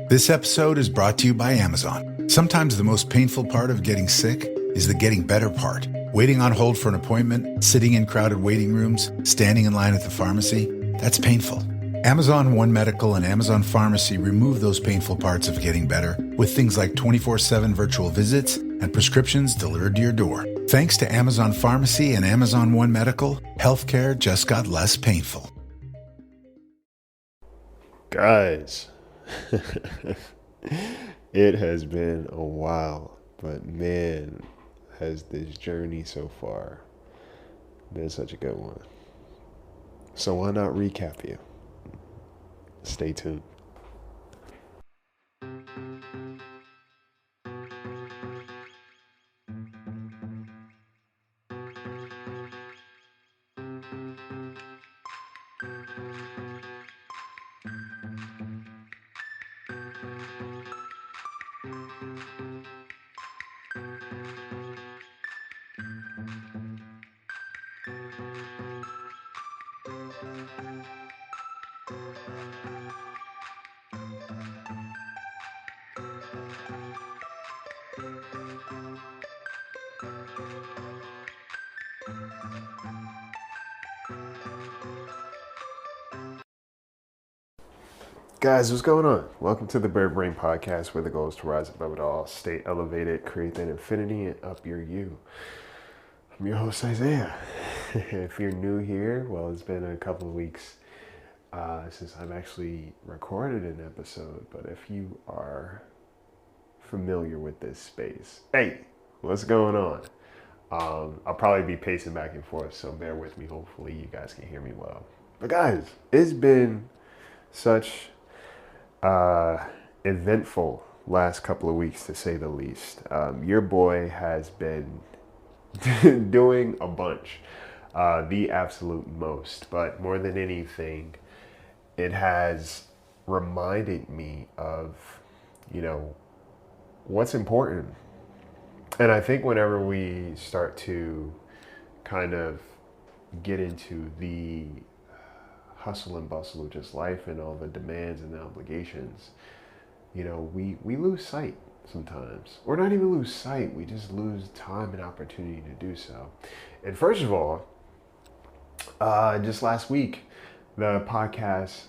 This episode is brought to you by Amazon. Sometimes the most painful part of getting sick is the getting better part. Waiting on hold for an appointment, sitting in crowded waiting rooms, standing in line at the pharmacy, that's painful. Amazon One Medical and Amazon Pharmacy remove those painful parts of getting better with things like 24/7 virtual visits and prescriptions delivered to your door. Thanks to Amazon Pharmacy and Amazon One Medical, healthcare just got less painful. Guys, it has been a while, but man, has this journey so far been such a good one. So why not recap you? Stay tuned. Guys, what's going on? Welcome to the Bird Brain Podcast, where the goal is to rise above it all, stay elevated, create that infinity, and up your you. I'm your host, Isaiah. If you're new here, well, it's been a couple of weeks since I've actually recorded an episode, but if you are familiar with this space, hey, what's going on? I'll probably be pacing back and forth, so bear with me. Hopefully you guys can hear me well. But guys, it's been such eventful last couple of weeks, to say the least. Your boy has been doing a bunch, the absolute most, but more than anything, it has reminded me of, what's important. And I think whenever we start to kind of get into the hustle and bustle of just life and all the demands and the obligations, we lose sight sometimes. Or not even lose sight, we just lose time and opportunity to do so. And first of all, just last week, the podcast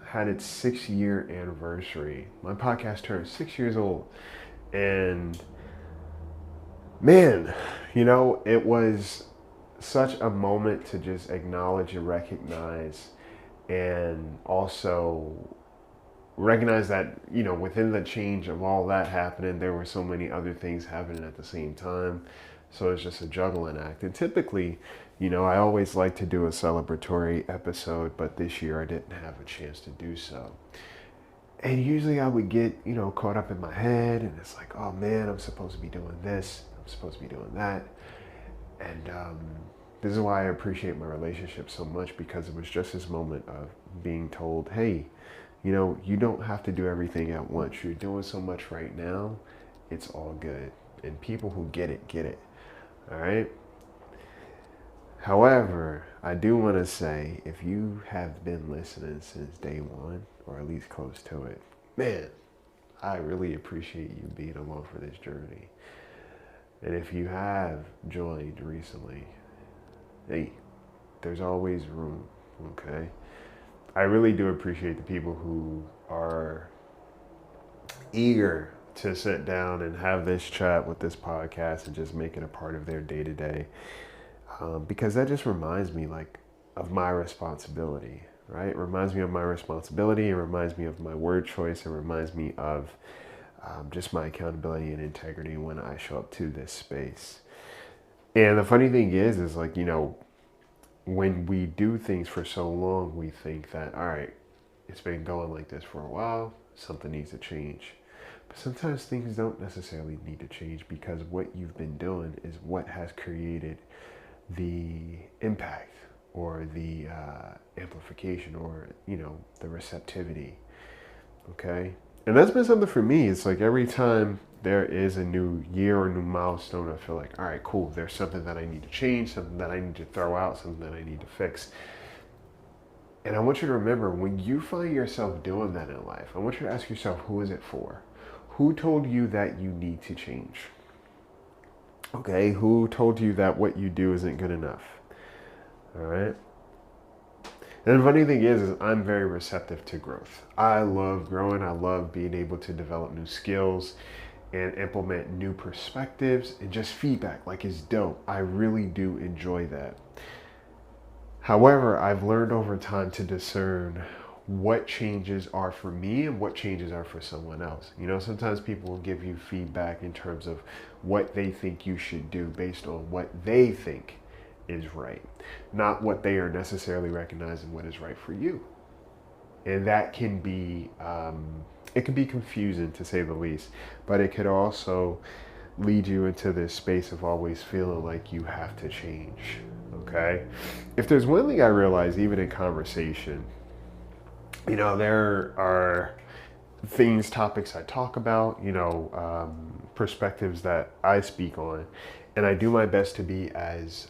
had its 6-year anniversary. My podcast turned 6 years old. And man, it was such a moment to just acknowledge and recognize, and also recognize that, within the change of all that happening, there were so many other things happening at the same time. So it's just a juggling act. And typically, I always like to do a celebratory episode, but this year I didn't have a chance to do so. And usually I would get, caught up in my head, and it's like, oh man, I'm supposed to be doing this, I'm supposed to be doing that. And this is why I appreciate my relationship so much, because it was just this moment of being told, hey, you don't have to do everything at once. You're doing so much right now. It's all good. And people who get it. All right? However, I do want to say, if you have been listening since day one, or at least close to it, man, I really appreciate you being along for this journey. And if you have joined recently, hey, there's always room, okay? I really do appreciate the people who are eager to sit down and have this chat with this podcast and just make it a part of their day-to-day. Because that just reminds me, of my responsibility, right? It reminds me of my responsibility. It reminds me of my word choice. It reminds me of just my accountability and integrity when I show up to this space. And the funny thing is when we do things for so long, we think that, all right, it's been going like this for a while, something needs to change. But sometimes things don't necessarily need to change, because what you've been doing is what has created the impact, or the amplification, or, the receptivity. Okay? And that's been something for me. It's like every time there is a new year or new milestone, I feel like, all right, cool, there's something that I need to change, something that I need to throw out, something that I need to fix. And I want you to remember, when you find yourself doing that in life, I want you to ask yourself, who is it for? Who told you that you need to change? Okay, who told you that what you do isn't good enough? All right. And the funny thing is I'm very receptive to growth. I love growing. I love being able to develop new skills and implement new perspectives and just feedback. Like, it's dope. I really do enjoy that. However, I've learned over time to discern what changes are for me and what changes are for someone else. You know, sometimes people will give you feedback in terms of what they think you should do based on what they think is right, not what they are necessarily recognizing what is right for you. And that can be, it can be confusing to say the least, but it could also lead you into this space of always feeling like you have to change. Okay. If there's one thing I realize, even in conversation, you know, there are things, topics I talk about, you know, perspectives that I speak on, and I do my best to be as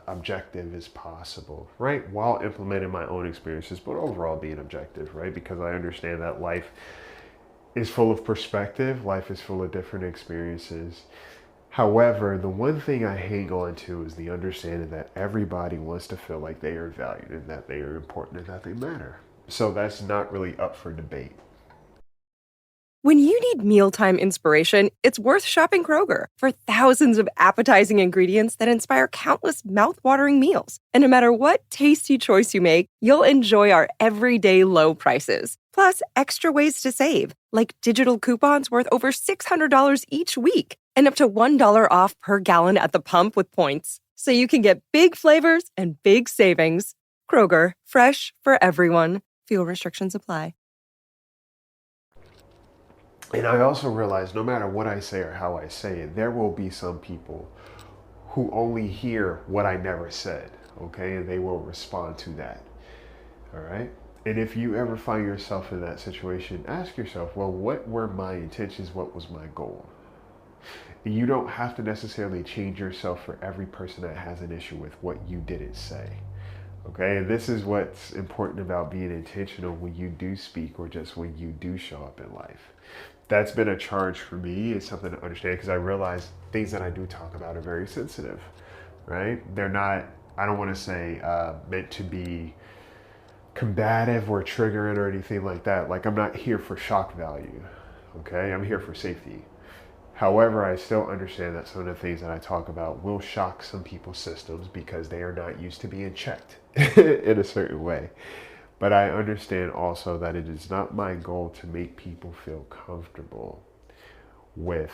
objective as possible, right? While implementing my own experiences, but overall being objective, right? Because I understand that life is full of perspective, life is full of different experiences. However, the one thing I hang on to is the understanding that everybody wants to feel like they are valued and that they are important and that they matter. So that's not really up for debate. When you need mealtime inspiration, it's worth shopping Kroger for thousands of appetizing ingredients that inspire countless mouthwatering meals. And no matter what tasty choice you make, you'll enjoy our everyday low prices. Plus, extra ways to save, like digital coupons worth over $600 each week and up to $1 off per gallon at the pump with points. So you can get big flavors and big savings. Kroger, fresh for everyone. Fuel restrictions apply. And I also realize no matter what I say or how I say it, there will be some people who only hear what I never said, okay? And they will respond to that, all right? And if you ever find yourself in that situation, ask yourself, well, what were my intentions? What was my goal? And you don't have to necessarily change yourself for every person that has an issue with what you didn't say. Okay, and this is what's important about being intentional when you do speak or just when you do show up in life. That's been a charge for me. It's something to understand because I realize things that I do talk about are very sensitive, right? They're not, I don't want to say meant to be combative or triggering or anything like that. Like, I'm not here for shock value, okay? I'm here for safety. However, I still understand that some of the things that I talk about will shock some people's systems because they are not used to being checked in a certain way. But I understand also that it is not my goal to make people feel comfortable with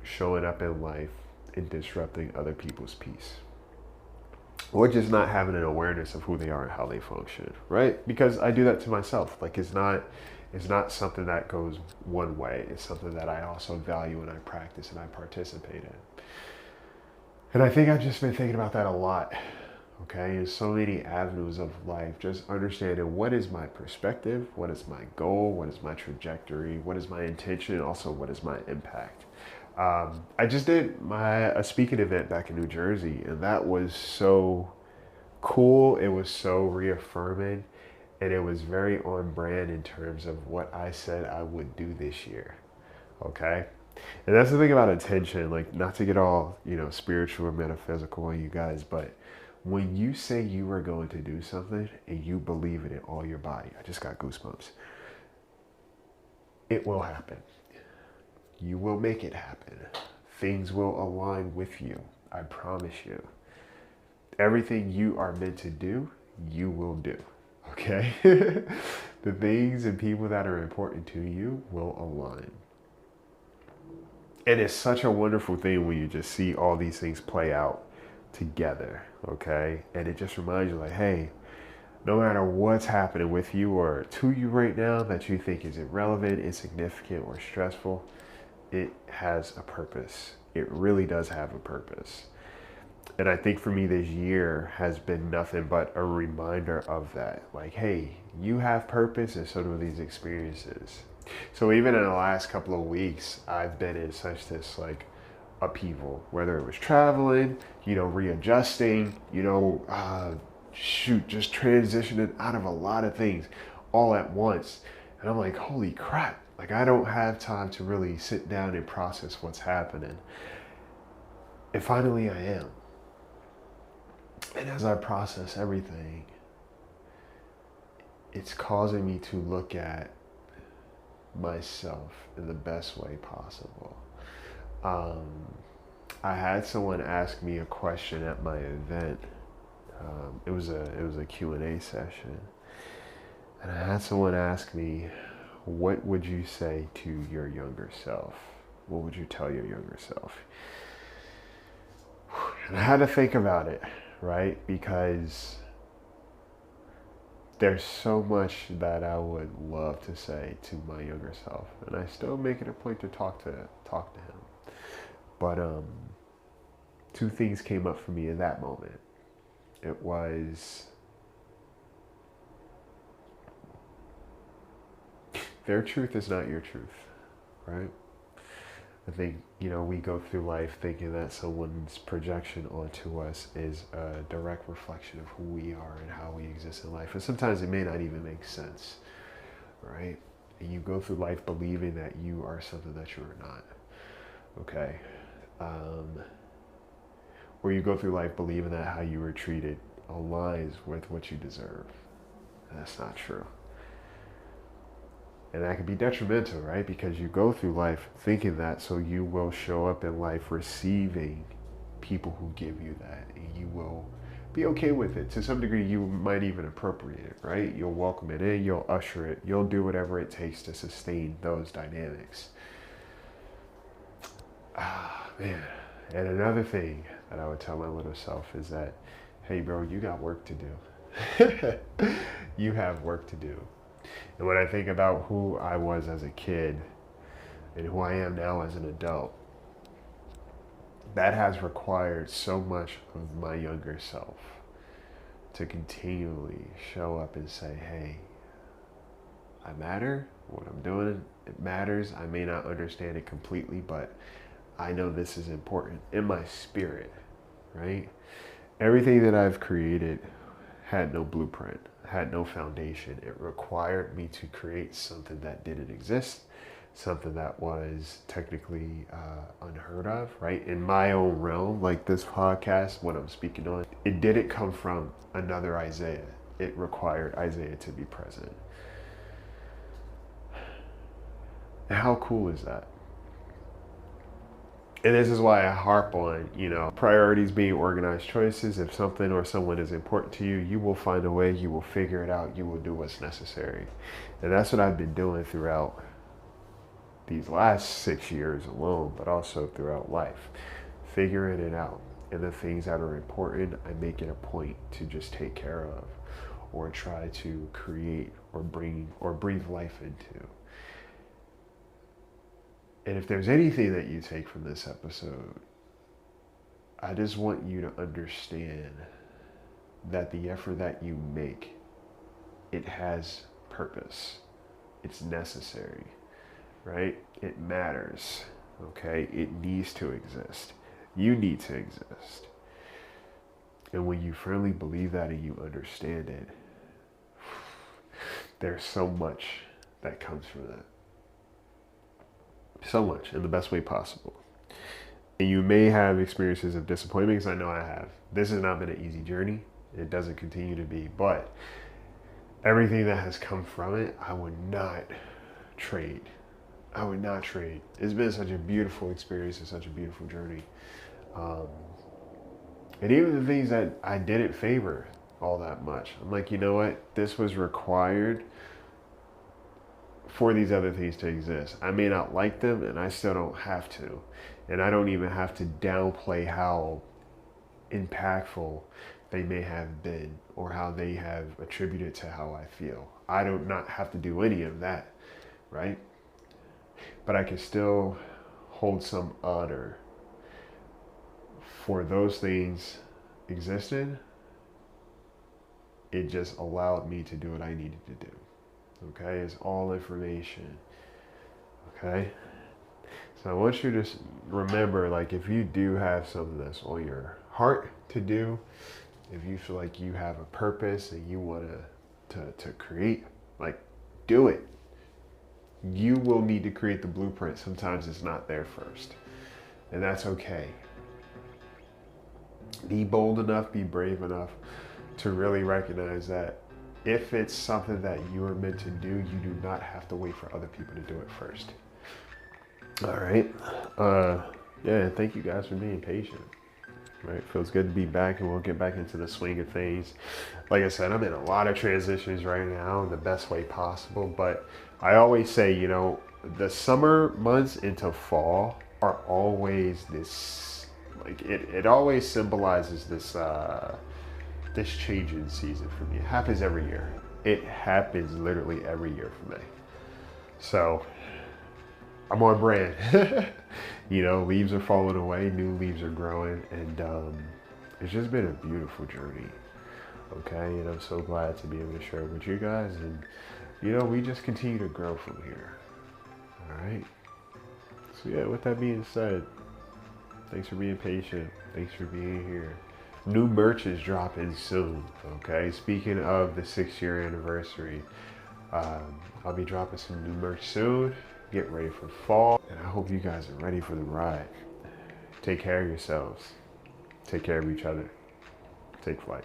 showing up in life and disrupting other people's peace, or just not having an awareness of who they are and how they function, right? Because I do that to myself. Like, it's not something that goes one way. It's something that I also value and I practice and I participate in. And I think I've just been thinking about that a lot, okay? In so many avenues of life, just understanding what is my perspective, what is my goal, what is my trajectory, what is my intention, and also what is my impact. I just did a speaking event back in New Jersey, and that was so cool. It was so reaffirming, and it was very on brand in terms of what I said I would do this year. Okay. And that's the thing about attention, like, not to get all, you know, spiritual or metaphysical on you guys, but when you say you are going to do something and you believe it in all your body, I just got goosebumps, it will happen. You will make it happen. Things will align with you. I promise you. Everything you are meant to do, you will do. Okay? The things and people that are important to you will align. And it's such a wonderful thing when you just see all these things play out together. Okay? And it just reminds you, like, hey, no matter what's happening with you or to you right now that you think is irrelevant, insignificant, or stressful, it has a purpose. It really does have a purpose. And I think for me, this year has been nothing but a reminder of that. Like, hey, you have purpose, and so do these experiences. So even in the last couple of weeks, I've been in such this, like, upheaval, whether it was traveling, you know, readjusting, you know, just transitioning out of a lot of things all at once. And I'm like, holy crap. Like, I don't have time to really sit down and process what's happening. And finally I am. And as I process everything, it's causing me to look at myself in the best way possible. I had someone ask me a question at my event. It was a Q&A session. And I had someone ask me, what would you say to your younger self? What would you tell your younger self? And I had to think about it, right? Because there's so much that I would love to say to my younger self. And I still make it a point to talk to him. But two things came up for me in that moment. It was, their truth is not your truth, right? I think, we go through life thinking that someone's projection onto us is a direct reflection of who we are and how we exist in life. And sometimes it may not even make sense, right? And you go through life believing that you are something that you are not, okay? Or you go through life believing that how you were treated aligns with what you deserve. And that's not true. And that can be detrimental, right? Because you go through life thinking that, so you will show up in life receiving people who give you that. And you will be okay with it. To some degree, you might even appropriate it, right? You'll welcome it in, you'll usher it, you'll do whatever it takes to sustain those dynamics. Man. And another thing that I would tell my little self is that, hey bro, you got work to do. You have work to do. And when I think about who I was as a kid and who I am now as an adult, that has required so much of my younger self to continually show up and say, hey, I matter. What I'm doing, it matters. I may not understand it completely, but I know this is important in my spirit, right? Everything that I've created had no blueprint, had no foundation. It required me to create something that didn't exist, something that was technically unheard of, right? In my own realm, like this podcast, what I'm speaking on, it didn't come from another Isaiah. It required Isaiah to be present. How cool is that? And this is why I harp on, priorities being organized choices. If something or someone is important to you, you will find a way, you will figure it out, you will do what's necessary. And that's what I've been doing throughout these last 6 years alone, but also throughout life, figuring it out. And the things that are important, I make it a point to just take care of or try to create or breathe life into. And if there's anything that you take from this episode, I just want you to understand that the effort that you make, it has purpose. It's necessary, right? It matters, okay? It needs to exist. You need to exist. And when you firmly believe that and you understand it, there's so much that comes from that. So much, in the best way possible. And you may have experiences of disappointment, because I know I have. This has not been an easy journey. It doesn't continue to be, but everything that has come from it, I would not trade. I would not trade. It's been such a beautiful experience and such a beautiful journey. And even the things that I didn't favor all that much, I'm like, you know what? This was required for these other things to exist. I may not like them, and I still don't have to. And I don't even have to downplay how impactful they may have been or how they have attributed to how I feel. I do not have to do any of that, right? But I can still hold some honor for those things existing. It just allowed me to do what I needed to do. Okay, it's all information. Okay, so I want you to remember, like, if you do have something that's on your heart to do, If you feel like you have a purpose and you want to create, like, do it. You will need to create the blueprint. Sometimes it's not there first, and that's okay. Be bold enough, be brave enough to really recognize that if it's something that you are meant to do, you do not have to wait for other people to do it first. All right. Yeah, and thank you guys for being patient. Right, feels good to be back, and we'll get back into the swing of things. Like I said, I'm in a lot of transitions right now in the best way possible, but I always say, you know, the summer months into fall are always this, like, it always symbolizes this this changing season for me. It happens every year. It happens literally every year for me. So I'm on brand. You know, leaves are falling away, new leaves are growing, and it's just been a beautiful journey. Okay, and I'm so glad to be able to share it with you guys, and you know, we just continue to grow from here. All right. So yeah, with that being said, thanks for being patient. Thanks for being here. New merch is dropping soon. Okay. Speaking of the 6-year anniversary, I'll be dropping some new merch soon. Get ready for fall, and I hope you guys are ready for the ride. Take care of yourselves. Take care of each other. Take flight.